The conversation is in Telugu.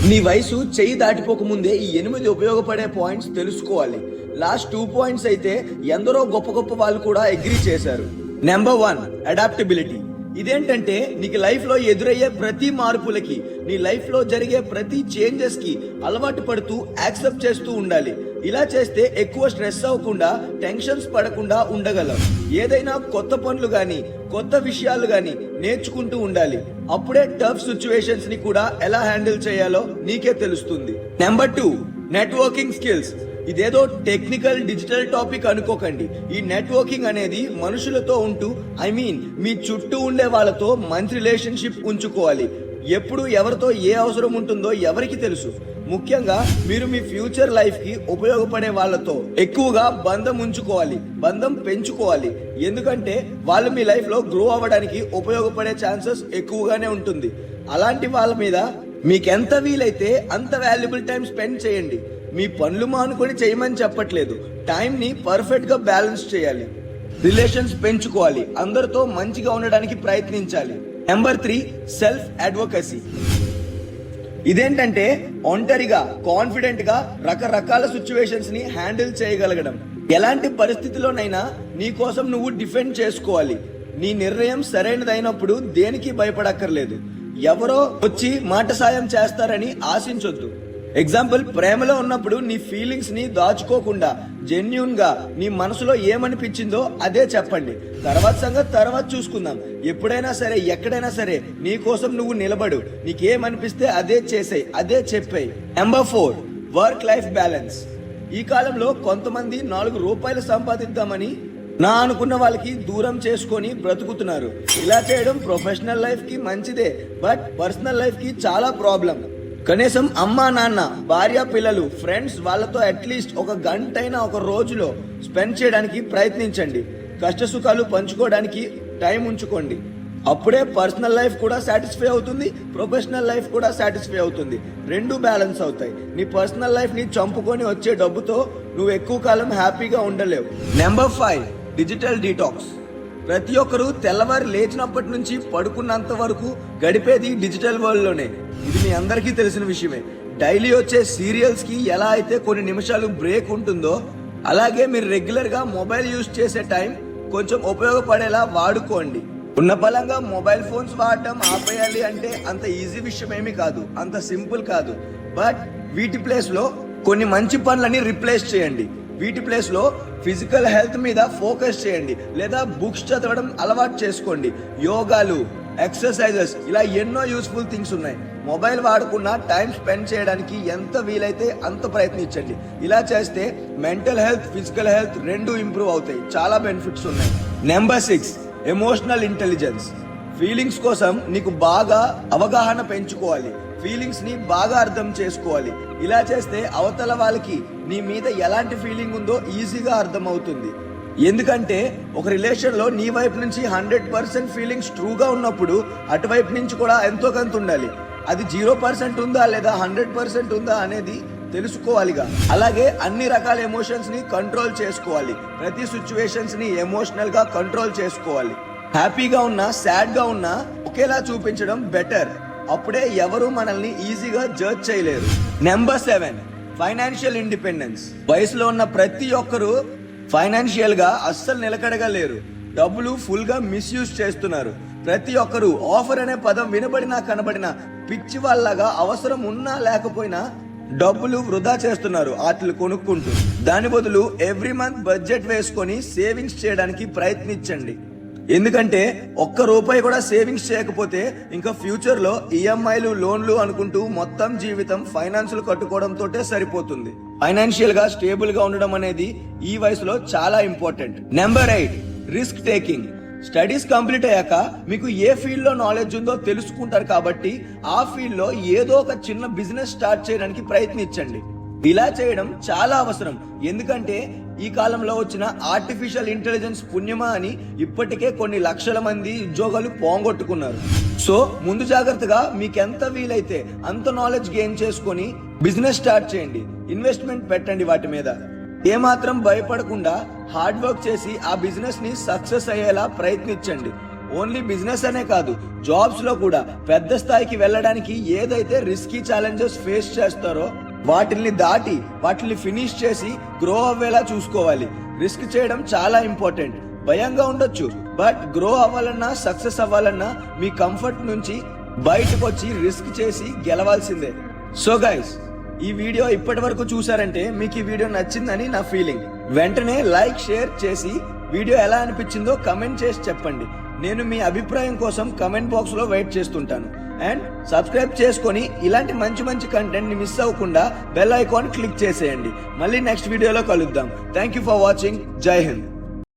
నీ వయసు చెయ్యి దాటిపోకముందే ఈ 8 ఉపయోగపడే పాయింట్స్ తెలుసుకోవాలి. లాస్ట్ 2 పాయింట్స్ అయితే ఎందరో గొప్ప గొప్ప వాళ్ళు కూడా అగ్రీ చేశారు. Number 1, adaptability. ఇదేంటంటే నీకు లైఫ్ లో ఎదురయ్యే ప్రతి మార్పులకి, నీ లైఫ్ లో జరిగే ప్రతి చేంజెస్ కి అలవాటు పడుతూ యాక్సెప్ట్ చేస్తూ ఉండాలి. ఇలా చేస్తే ఎక్కువ స్ట్రెస్ అవ్వకుండా, టెన్షన్స్ పడకుండా ఉండగలం. ఏదైనా కొత్త పనులు గాని, కొత్త విషయాలు గాని నేర్చుకుంటూ ఉండాలి. అప్పుడే టఫ్ సిచ్యువేషన్స్ ని కూడా ఎలా హ్యాండిల్ చేయాలో నీకే తెలుస్తుంది. Number 2, networking skills. ఇదేదో టెక్నికల్ డిజిటల్ టాపిక్ అనుకోకండి. ఈ నెట్వర్కింగ్ అనేది మనుషులతో ఉంటూ మీ చుట్టూ ఉండే వాళ్ళతో మంచి రిలేషన్షిప్ ఉంచుకోవాలి. ఎప్పుడు ఎవరితో ఏ అవసరం ఉంటుందో ఎవరికి తెలుసు. ముఖ్యంగా మీరు మీ ఫ్యూచర్ లైఫ్ కి ఉపయోగపడే వాళ్ళతో ఎక్కువగా బంధం ఉంచుకోవాలి, బంధం పెంచుకోవాలి. ఎందుకంటే వాళ్ళు మీ లైఫ్ లో గ్రో అవ్వడానికి ఉపయోగపడే ఛాన్సెస్ ఎక్కువగానే ఉంటుంది. అలాంటి వాళ్ళ మీద మీకెంత వీలైతే అంత వాల్యుబుల్ టైం స్పెండ్ చేయండి. మీ పనులు మానుకొని చేయమని చెప్పట్లేదు. టైం ని పర్ఫెక్ట్ గా బ్యాలెన్స్ చేయాలి. రిలేషన్స్ పెంచుకోవాలి. అందరితో మంచిగా ఉండడానికి ప్రయత్నించాలి. Number 3, self advocacy. ఇదేంటంటే ఒంటరిగా కాన్ఫిడెంట్ గా రకరకాల సిచ్యువేషన్స్ ని హ్యాండిల్ చేయగలగడం. ఎలాంటి పరిస్థితిలోనైనా నీ కోసం నువ్వు డిఫెండ్ చేసుకోవాలి. నీ నిర్ణయం సరైనదైనప్పుడు దేనికి భయపడక్కర్లేదు. ఎవరో వచ్చి మాట సాయం చేస్తారని ఆశించొద్దు. ఎగ్జాంపుల్, ప్రేమలో ఉన్నప్పుడు నీ ఫీలింగ్స్ ని దాచుకోకుండా జెన్యూన్ గా నీ మనసులో ఏమనిపించిందో అదే చెప్పండి. తర్వాత సంగతి తర్వాత చూసుకుందాం. ఎప్పుడైనా సరే, ఎక్కడైనా సరే నీ కోసం నువ్వు నిలబడు. నీకేమనిపిస్తే అదే చేసేయ్, అదే చెప్పేయ్. Number 4, work life balance. ఈ కాలంలో కొంతమంది 4 రూపాయలు సంపాదిద్దామని అనుకున్న వాళ్ళకి దూరం చేసుకొని బ్రతుకుతున్నారు. ఇలా చేయడం ప్రొఫెషనల్ లైఫ్ కి మంచిదే, బట్ పర్సనల్ లైఫ్ కి చాలా ప్రాబ్లం. కనీసం అమ్మా నాన్న, భార్య, పిల్లలు, ఫ్రెండ్స్ వాళ్ళతో అట్లీస్ట్ 1 గంటైనా ఒక రోజులో స్పెండ్ చేయడానికి ప్రయత్నించండి. కష్ట సుఖాలు పంచుకోవడానికి టైం ఉంచుకోండి. అప్పుడే పర్సనల్ లైఫ్ కూడా సాటిస్ఫై అవుతుంది, ప్రొఫెషనల్ లైఫ్ కూడా సాటిస్ఫై అవుతుంది. 2 బ్యాలెన్స్ అవుతాయి. నీ పర్సనల్ లైఫ్ ని చంపుకొని వచ్చే డబ్బుతో నువ్వు ఎక్కువ కాలం హ్యాపీగా ఉండలేవు. Number 5, digital detox. ప్రతి ఒక్కరూ తెల్లవారు లేచినప్పటి నుంచి పడుకున్నంత వరకు గడిపేది డిజిటల్ వరల్డ్ లోనే. ఇది మీ అందరికీ తెలిసిన విషయమే. డైలీ వచ్చే సీరియల్స్ కి ఎలా అయితే కొన్ని నిమిషాలు బ్రేక్ ఉంటుందో, అలాగే మీరు రెగ్యులర్ గా మొబైల్ యూజ్ చేసే టైం కొంచెం ఉపయోగపడేలా వాడుకోండి. ఉన్న బలంగా మొబైల్ ఫోన్స్ వాడటం ఆపేయాలి అంటే అంత ఈజీ విషయం ఏమీ కాదు, అంత సింపుల్ కాదు. బట్ వీటి ప్లేస్ లో కొన్ని మంచి పనులని రిప్లేస్ చేయండి. వీటి ప్లేస్ లో ఫిజికల్ హెల్త్ మీద ఫోకస్ చేయండి, లేదా బుక్స్ చదవడం అలవాటు చేసుకోండి. యోగాలు, ఎక్సర్సైజెస్, ఇలా ఎన్నో యూస్ఫుల్ థింగ్స్ ఉన్నాయి. మొబైల్ వాడకుండా టైం స్పెండ్ చేయడానికి ఎంత వీలైతే అంత ప్రయత్నించండి. ఇలా చేస్తే mental health, physical health 2 improve అవుతాయి. చాలా బెనిఫిట్స్ ఉన్నాయి. Number 6, emotional intelligence. ఫీలింగ్స్ కోసం నీకు బాగా అవగాహన పెంచుకోవాలి. ఫీలింగ్స్ ని బాగా అర్థం చేసుకోవాలి. ఇలా చేస్తే అవతల వాళ్ళకి నీ మీద ఎలాంటి ఫీలింగ్ ఉందో ఈజీగా అర్థం అవుతుంది. ఎందుకంటే ఒక రిలేషన్ లో నీ వైపు నుంచి 100% ఫీలింగ్స్ ట్రూగా ఉన్నప్పుడు అటువైపు నుంచి కూడా ఎంతో కొంత ఉండాలి. అది 0% ఉందా లేదా 100% ఉందా అనేది తెలుసుకోవాలిగా. అలాగే అన్ని రకాల ఎమోషన్స్ ని కంట్రోల్ చేసుకోవాలి. ప్రతి సిచ్యువేషన్స్ ని ఎమోషనల్ గా కంట్రోల్ చేసుకోవాలి. హ్యాపీగా ఉన్నా, సాడ్ గా ఉన్నా ఒకేలా చూపించడం బెటర్. అప్పుడే ఎవరు మనల్ని ఈజీగా జడ్జ్ చేయలేరు. Number 7, financial independence. వయసులో ఉన్న ప్రతి ఒక్కరూ ఫైనాన్షియల్ గా అస్సలు నిలకడగా లేరు. డబ్బులు ఫుల్ గా మిస్యూజ్ చేస్తున్నారు. ప్రతి ఒక్కరూ ఆఫర్ అనే పదం వినబడినా కనబడినా పిచ్చి వాళ్ళగా అవసరం ఉన్నా లేకపోయినా డబ్బులు వృధా చేస్తున్నారు వాటిని కొనుక్కుంటూ. దాని బదులు ఎవ్రీ మంత్ బడ్జెట్ వేసుకొని సేవింగ్స్ చేయడానికి ప్రయత్నించండి. ఎందుకంటే 1 రూపాయి కూడా సేవింగ్స్ చేయకపోతే ఇంకా ఫ్యూచర్ లో ఈఎంఐలు, లోన్లు అనుకుంటూ మొత్తం జీవితం ఫైనాన్సులు కట్టుకోవడంతోటే సరిపోతుంది. ఫైనాన్షియల్ గా స్టేబుల్ గా ఉండడం అనేది ఈ వయసులో చాలా important. Number 8, risk taking. Studies complete అయ్యాక మీకు ఏ ఫీల్డ్ లో నాలెడ్జ్ ఉందో తెలుసుకుంటారు కాబట్టి ఆ ఫీల్డ్ లో ఏదో ఒక చిన్న బిజినెస్ స్టార్ట్ చేయడానికి ప్రయత్నించండి. ఇలా చేయడం చాలా అవసరం. ఎందుకంటే ఈ కాలంలో వచ్చిన ఆర్టిఫిషియల్ ఇంటెలిజెన్స్ పుణ్యమా అని ఇప్పటికే కొన్ని లక్షల మంది ఉద్యోగాలు పోగొట్టుకున్నారు. సో ముందు జాగ్రత్తగా మీకెంత వీలైతే అంత నాలెడ్జ్ గెయిన్ చేసుకొని బిజినెస్ స్టార్ట్ చేయండి. ఇన్వెస్ట్మెంట్ పెట్టండి వాటి మీద. ఏమాత్రం భయపడకుండా హార్డ్ వర్క్ చేసి ఆ బిజినెస్ ని సక్సెస్ అయ్యేలా ప్రయత్నించండి. ఓన్లీ బిజినెస్ అనే కాదు, జాబ్స్ లో కూడా పెద్ద స్థాయికి వెళ్ళడానికి ఏదైతే రిస్కీ ఛాలెంజెస్ ఫేస్ చేస్తారో వాటిల్ని దాటి వాటిని ఫినిష్ చేసి గ్రో అవ్వేలా చూసుకోవాలి. రిస్క్ చేయడం చాలా ఇంపార్టెంట్. భయంగా ఉండొచ్చు, బట్ గ్రో అవ్వాలన్నా సక్సెస్ అవ్వాలన్నా మీ కంఫర్ట్ నుంచి బయటకు వచ్చి రిస్క్ చేసి గెలవాల్సిందే. సో గైస్, ఈ వీడియో ఇప్పటి వరకు చూసారంటే మీకు ఈ వీడియో నచ్చిందని నా ఫీలింగ్. వెంటనే లైక్ షేర్ చేసి వీడియో ఎలా అనిపించిందో కమెంట్ చేసి చెప్పండి. నేను మీ అభిప్రాయం కోసం కమెంట్ బాక్స్ లో వెయిట్ చేస్తుంటాను. అండ్ సబ్స్క్రైబ్ చేసుకొని ఇలాంటి మంచి మంచి కంటెంట్ ని మిస్ అవ్వకుండా బెల్ ఐకాన్ క్లిక్ చేసేయండి. మళ్ళీ నెక్స్ట్ వీడియోలో కలుద్దాం. Thank you for watching. జై హింద్.